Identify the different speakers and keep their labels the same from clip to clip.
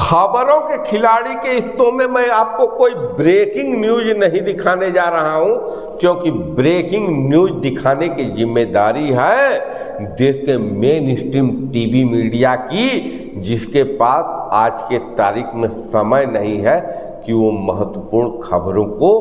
Speaker 1: खबरों के खिलाड़ी के हिस्सों में मैं आपको कोई ब्रेकिंग न्यूज नहीं दिखाने जा रहा हूं, क्योंकि ब्रेकिंग न्यूज दिखाने की जिम्मेदारी है देश के मेन स्ट्रीम टीवी मीडिया की, जिसके पास आज के तारीख में समय नहीं है कि वो महत्वपूर्ण खबरों को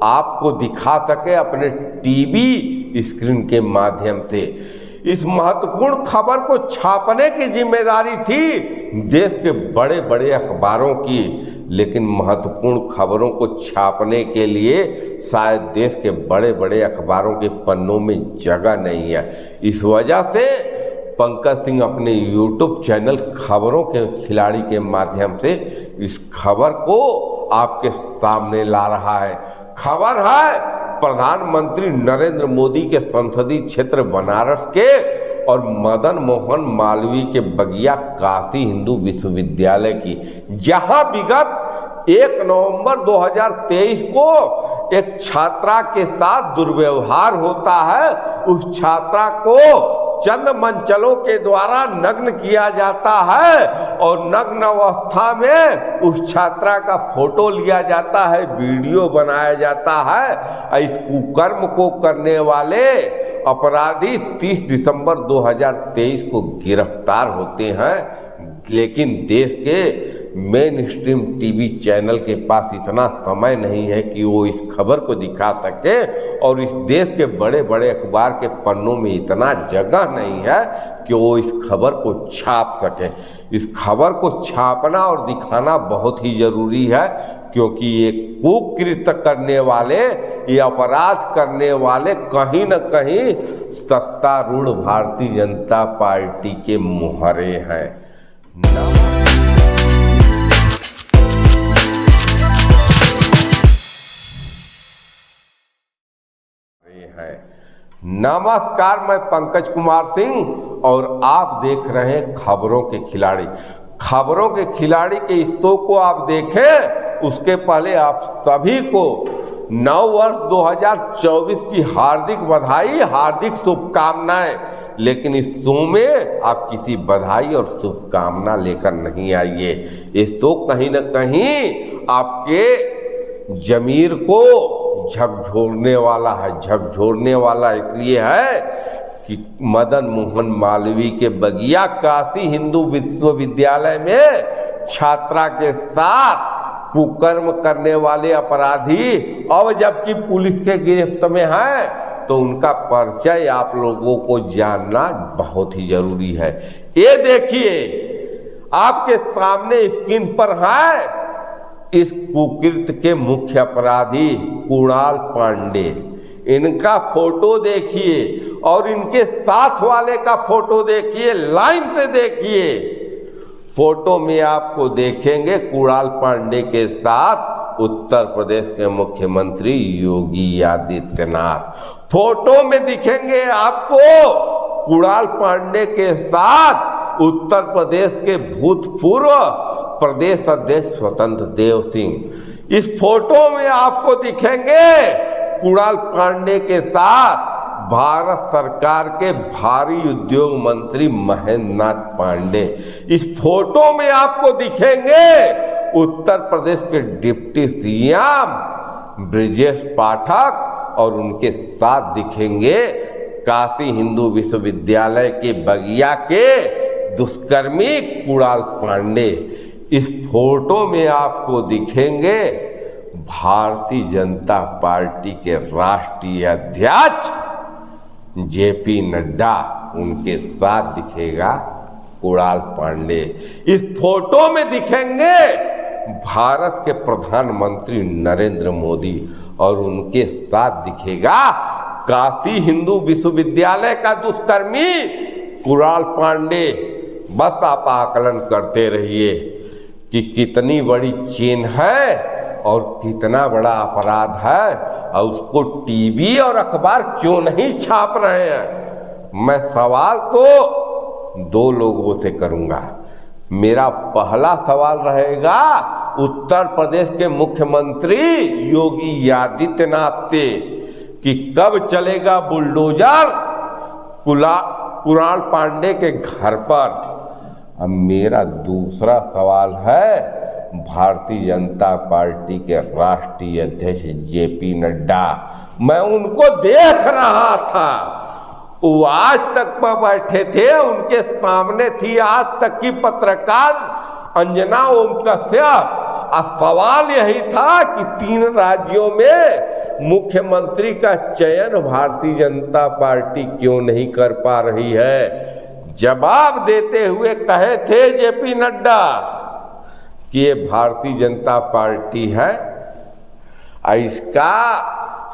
Speaker 1: आपको दिखा सके अपने टीवी स्क्रीन के माध्यम से। इस महत्वपूर्ण खबर को छापने की जिम्मेदारी थी देश के बड़े बड़े अखबारों की, लेकिन महत्वपूर्ण खबरों को छापने के लिए शायद देश के बड़े बड़े अखबारों के पन्नों में जगह नहीं है। इस वजह से पंकज सिंह अपने YouTube चैनल खबरों के खिलाड़ी के माध्यम से इस खबर को आपके सामने ला रहा है। खबर है प्रधानमंत्री नरेंद्र मोदी के संसदीय क्षेत्र बनारस के और मदन मोहन मालवीय के बगिया काशी हिंदू विश्वविद्यालय की, जहां विगत 1 नवंबर 2023 को एक छात्रा के साथ दुर्व्यवहार होता है। उस छात्रा को चंद मंचलों के द्वारा नग्न किया जाता है और नग्न अवस्था में उस छात्रा का फोटो लिया जाता है, वीडियो बनाया जाता है। इस कुकर्म को करने वाले अपराधी 30 दिसंबर 2023 को गिरफ्तार होते हैं, लेकिन देश के मेन स्ट्रीम टीवी चैनल के पास इतना समय नहीं है कि वो इस खबर को दिखा सके, और इस देश के बड़े बड़े अखबार के पन्नों में इतना जगह नहीं है कि वो इस खबर को छाप सके। इस खबर को छापना और दिखाना बहुत ही जरूरी है, क्योंकि ये कुकृत्य करने वाले, ये अपराध करने वाले कहीं न कहीं सत्तारूढ़ भारतीय जनता पार्टी के मुहरे हैं। नमस्कार, मैं पंकज कुमार सिंह और आप देख रहे हैं खबरों के खिलाड़ी। खबरों के खिलाड़ी के हिस्सों को आप देखें, उसके पहले आप सभी को नव वर्ष 2024 की हार्दिक बधाई, हार्दिक शुभकामनाएं। लेकिन इस शो में आप किसी बधाई और शुभकामना लेकर नहीं आइए। इस तो कहीं न कहीं आपके जमीर को झकझोरने वाला है। झकझोरने वाला इसलिए है कि मदन मोहन मालवीय के बगिया काशी हिंदू विश्वविद्यालय में छात्रा के साथ कुकर्म करने वाले अपराधी अब जबकि पुलिस के गिरफ्त में हैं, तो उनका परिचय आप लोगों को जानना बहुत ही जरूरी है। ये देखिए, आपके सामने स्क्रीन पर है इस कुकृत्य के मुख्य अपराधी कुणाल पांडे। इनका फोटो देखिए और इनके साथ वाले का फोटो देखिए, लाइन से देखिए। फोटो में आपको देखेंगे कुणाल पांडे के साथ उत्तर प्रदेश के मुख्यमंत्री योगी आदित्यनाथ। फोटो में दिखेंगे आपको कुणाल पांडे के साथ उत्तर प्रदेश के भूतपूर्व प्रदेश अध्यक्ष स्वतंत्र देव सिंह। इस फोटो में आपको दिखेंगे कुणाल पांडे के साथ भारत सरकार के भारी उद्योग मंत्री महेंद्र नाथ पांडे। इस फोटो में आपको दिखेंगे उत्तर प्रदेश के डिप्टी सीएम ब्रिजेश पाठक और उनके साथ दिखेंगे काशी हिंदू विश्वविद्यालय के बगिया के दुष्कर्मी कुणाल पांडे। इस फोटो में आपको दिखेंगे भारतीय जनता पार्टी के राष्ट्रीय अध्यक्ष जेपी नड्डा, उनके साथ दिखेगा कुणाल पांडे। इस फोटो में दिखेंगे भारत के प्रधानमंत्री नरेंद्र मोदी और उनके साथ दिखेगा काशी हिंदू विश्वविद्यालय का दुष्कर्मी कुणाल पांडे। बस आप आकलन करते रहिए कि कितनी बड़ी चेन है और कितना बड़ा अपराध है, और उसको टीवी और अखबार क्यों नहीं छाप रहे हैं। मैं सवाल तो 2 लोगों से करूंगा। मेरा पहला सवाल रहेगा उत्तर प्रदेश के मुख्यमंत्री योगी आदित्यनाथ से कि कब चलेगा बुलडोजर कुणाल पांडे के घर पर। अब मेरा दूसरा सवाल है भारतीय जनता पार्टी के राष्ट्रीय अध्यक्ष जेपी नड्डा, मैं उनको देख रहा था, वो आज तक पर बैठे थे, उनके सामने थी आज तक की पत्रकार अंजना ओम कश्यप। सवाल यही था कि 3 राज्यों में मुख्यमंत्री का चयन भारतीय जनता पार्टी क्यों नहीं कर पा रही है। जवाब देते हुए कहे थे जेपी नड्डा कि ये भारतीय जनता पार्टी है, इसका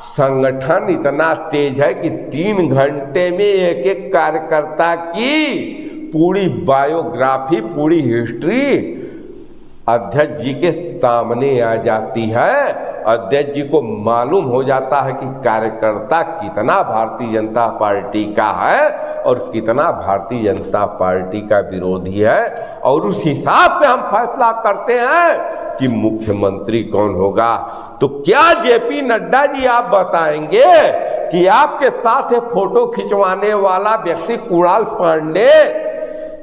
Speaker 1: संगठन इतना तेज है कि 3 घंटे में एक एक कार्यकर्ता की पूरी बायोग्राफी, पूरी हिस्ट्री अध्यक्ष जी के सामने आ जाती है। अध्यक्ष जी को मालूम हो जाता है कि कार्यकर्ता कितना भारतीय जनता पार्टी का है और कितना भारतीय जनता पार्टी का विरोधी है, और उस हिसाब से हम फैसला करते हैं कि मुख्यमंत्री कौन होगा। तो क्या जेपी नड्डा जी आप बताएंगे कि आपके साथ फोटो खिंचवाने वाला व्यक्ति कुणाल पांडे,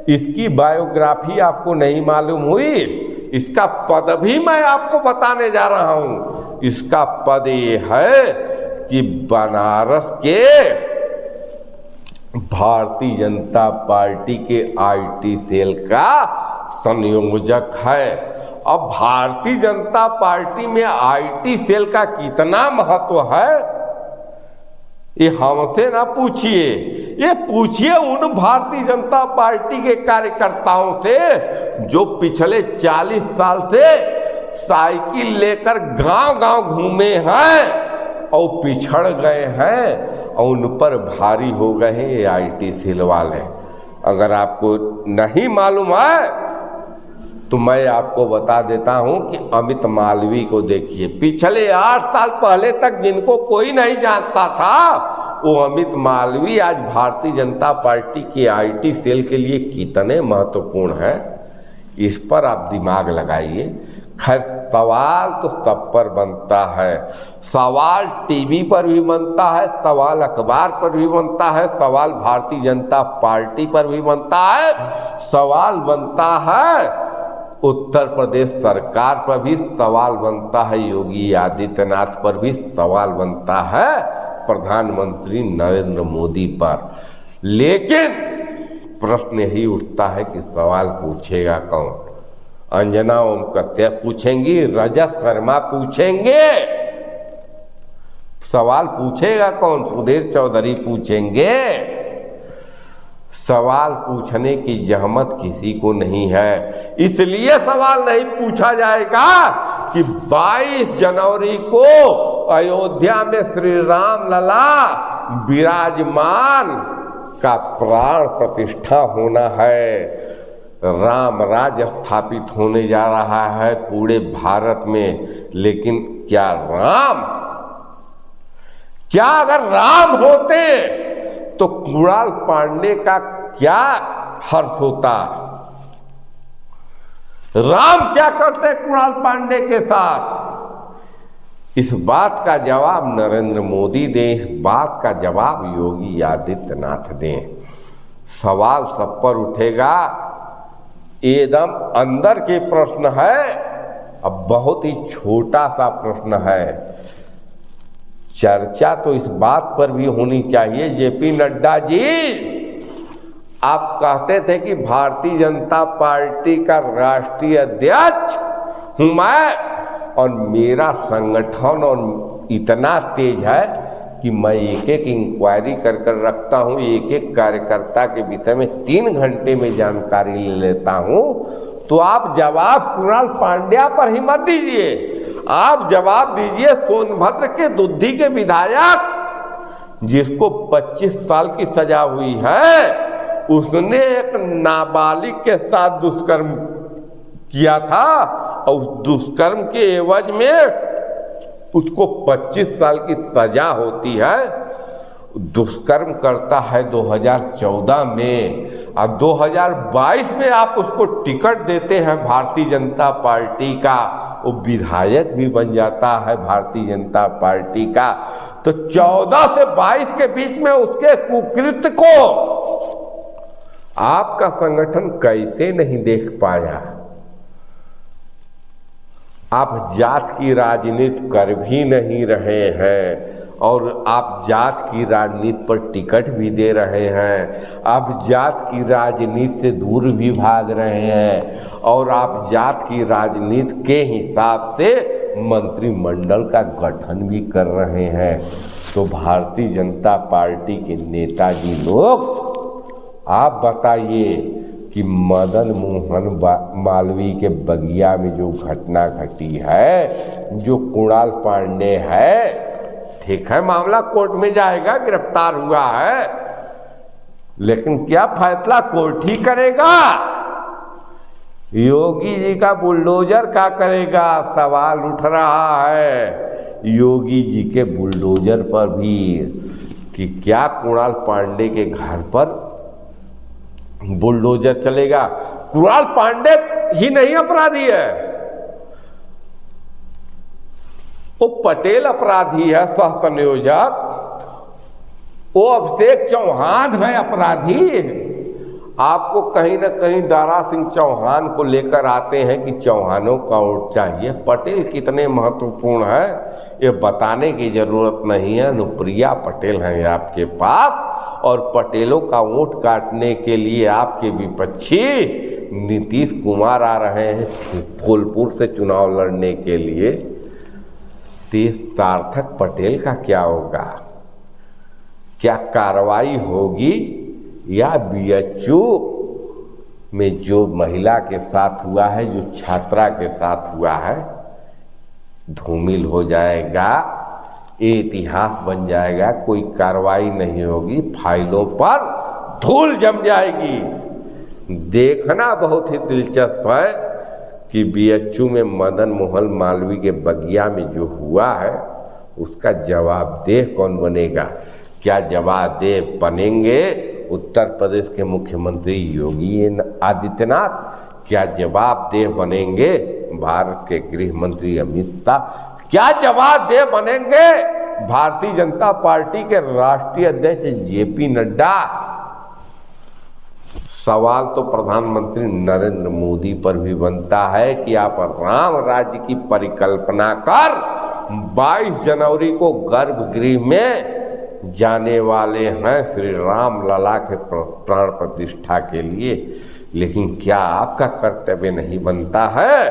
Speaker 1: इसकी बायोग्राफी आपको नहीं मालूम हुई? इसका पद भी मैं आपको बताने जा रहा हूं। इसका पद ये है कि बनारस के भारतीय जनता पार्टी के आईटी सेल का संयोजक है। अब भारतीय जनता पार्टी में आईटी सेल का कितना महत्व है ये हमसे ना पूछिए, ये पूछिए उन भारतीय जनता पार्टी के कार्यकर्ताओं से जो पिछले 40 साल से साइकिल लेकर गांव-गांव घूमे हैं और पिछड़ गए हैं और उन पर भारी हो गए हैं ये आईटी सेल वाले। अगर आपको नहीं मालूम है तो मैं आपको बता देता हूं कि अमित मालवीय को देखिए। पिछले 8 साल पहले तक जिनको कोई नहीं जानता था, वो अमित मालवीय आज भारतीय जनता पार्टी के आईटी सेल के लिए कितने महत्वपूर्ण है, इस पर आप दिमाग लगाइए। खैर, सवाल तो सब पर बनता है। सवाल टीवी पर भी बनता है, सवाल अखबार पर भी बनता है, सवाल भारतीय जनता पार्टी पर भी बनता है, सवाल बनता है उत्तर प्रदेश सरकार पर भी सवाल बनता है, योगी आदित्यनाथ पर भी सवाल बनता है, प्रधानमंत्री नरेंद्र मोदी पर। लेकिन प्रश्न यही उठता है कि सवाल पूछेगा कौन? अंजना ओम कश्यप पूछेंगी, रजत शर्मा पूछेंगे? सवाल पूछेगा कौन? सुधीर चौधरी पूछेंगे? सवाल पूछने की जहमत किसी को नहीं है। इसलिए सवाल नहीं पूछा जाएगा कि 22 जनवरी को अयोध्या में श्री राम लला विराजमान का प्राण प्रतिष्ठा होना है, राम राज्य स्थापित होने जा रहा है पूरे भारत में। लेकिन क्या अगर राम होते तो कुणाल पांडे का क्या हर्ष होता? राम क्या करते कुणाल पांडे के साथ? इस बात का जवाब नरेंद्र मोदी दें, इस बात का जवाब योगी आदित्यनाथ दें। सवाल सब पर उठेगा, एकदम अंदर के प्रश्न है। अब बहुत ही छोटा सा प्रश्न है, चर्चा तो इस बात पर भी होनी चाहिए। जेपी नड्डा जी, आप कहते थे कि भारतीय जनता पार्टी का राष्ट्रीय अध्यक्ष हूं मैं और मेरा संगठन और इतना तेज है कि मैं एक एक इंक्वायरी कर कर रखता हूं, एक एक कार्यकर्ता के विषय में 3 घंटे में जानकारी ले लेता हूं। तो आप जवाब कुणाल पांड्या पर ही मत दीजिए, आप जवाब दीजिए सोनभद्र के दुद्धी के विधायक जिसको 25 साल की सजा हुई है। उसने एक नाबालिग के साथ दुष्कर्म किया था और उस दुष्कर्म के एवज में उसको 25 साल की सजा होती है। दुष्कर्म करता है 2014 में और 2022 में आप उसको टिकट देते हैं भारतीय जनता पार्टी का, वो विधायक भी बन जाता है भारतीय जनता पार्टी का। तो 14 से 22 के बीच में उसके कुकृत्य को आपका संगठन कैसे नहीं देख पाया? आप जात की राजनीति कर भी नहीं रहे हैं और आप जात की राजनीति पर टिकट भी दे रहे हैं। आप जात की राजनीति से दूर भी भाग रहे हैं और आप जात की राजनीति के हिसाब से मंत्रिमंडल का गठन भी कर रहे हैं। तो भारतीय जनता पार्टी के नेताजी लोग, आप बताइए कि मदन मोहन मालवीय के बगिया में जो घटना घटी है, जो कुणाल पांडे है, ठीक है मामला कोर्ट में जाएगा, गिरफ्तार हुआ है, लेकिन क्या फैसला कोर्ट ही करेगा? योगी जी का बुलडोजर क्या करेगा? सवाल उठ रहा है योगी जी के बुलडोजर पर भी कि क्या कुणाल पांडे के घर पर बुलडोजर चलेगा? कुणाल पांडे ही नहीं अपराधी है, वो पटेल अपराधी है, सह संयोजक, वो अभिषेक चौहान है अपराधी। आपको कहीं ना कहीं दारा सिंह चौहान को लेकर आते हैं कि चौहानों का वोट चाहिए। पटेल कितने महत्वपूर्ण है ये बताने की जरूरत नहीं है। अनुप्रिया पटेल हैं आपके पास और पटेलों का वोट काटने के लिए आपके विपक्षी नीतीश कुमार आ रहे हैं फूलपुर से चुनाव लड़ने के लिए। तेज सार्थक पटेल का क्या होगा? क्या कार्रवाई होगी या बीएचयू में जो महिला के साथ हुआ है, जो छात्रा के साथ हुआ है, धूमिल हो जाएगा, ये इतिहास बन जाएगा, कोई कार्रवाई नहीं होगी, फाइलों पर धूल जम जाएगी। देखना बहुत ही दिलचस्प है कि बीएचयू में मदन मोहन मालवीय के बगिया में जो हुआ है उसका जवाबदेह कौन बनेगा? क्या जवाबदेह बनेंगे उत्तर प्रदेश के मुख्यमंत्री योगी आदित्यनाथ? क्या जवाबदेह बनेंगे भारत के गृह मंत्री अमित शाह? क्या जवाबदेह बनेंगे भारतीय जनता पार्टी के राष्ट्रीय अध्यक्ष जेपी नड्डा? सवाल तो प्रधानमंत्री नरेंद्र मोदी पर भी बनता है कि आप राम राज्य की परिकल्पना कर 22 जनवरी को गर्भगृह में जाने वाले हैं श्री राम लला के प्राण प्रतिष्ठा के लिए, लेकिन क्या आपका कर्तव्य नहीं बनता है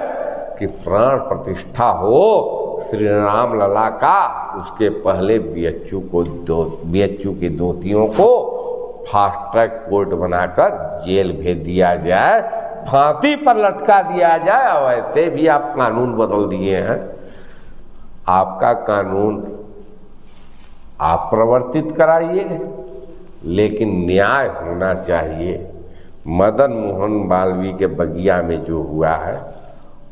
Speaker 1: कि प्राण प्रतिष्ठा हो श्री राम लला का, उसके पहले बीएचयू के दोषियों को फास्ट ट्रैक कोर्ट बनाकर जेल भेज दिया जाए, फांसी पर लटका दिया जाए। और वैसे भी आप कानून बदल दिए हैं, आपका कानून आप प्रवर्तित कराइए, लेकिन न्याय होना चाहिए। मदन मोहन मालवीय के बगिया में जो हुआ है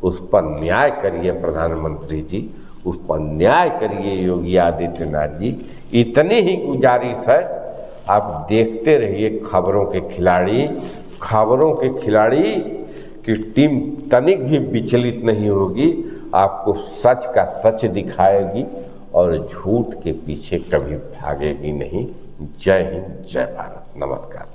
Speaker 1: उस पर न्याय करिए प्रधानमंत्री जी, उस पर न्याय करिए योगी आदित्यनाथ जी। इतनी ही गुजारिश है, आप देखते रहिए खबरों के खिलाड़ी। खबरों के खिलाड़ी की टीम तनिक भी विचलित नहीं होगी, आपको सच का सच दिखाएगी और झूठ के पीछे कभी भागेगी नहीं। जय हिंद, जय भारत, नमस्कार।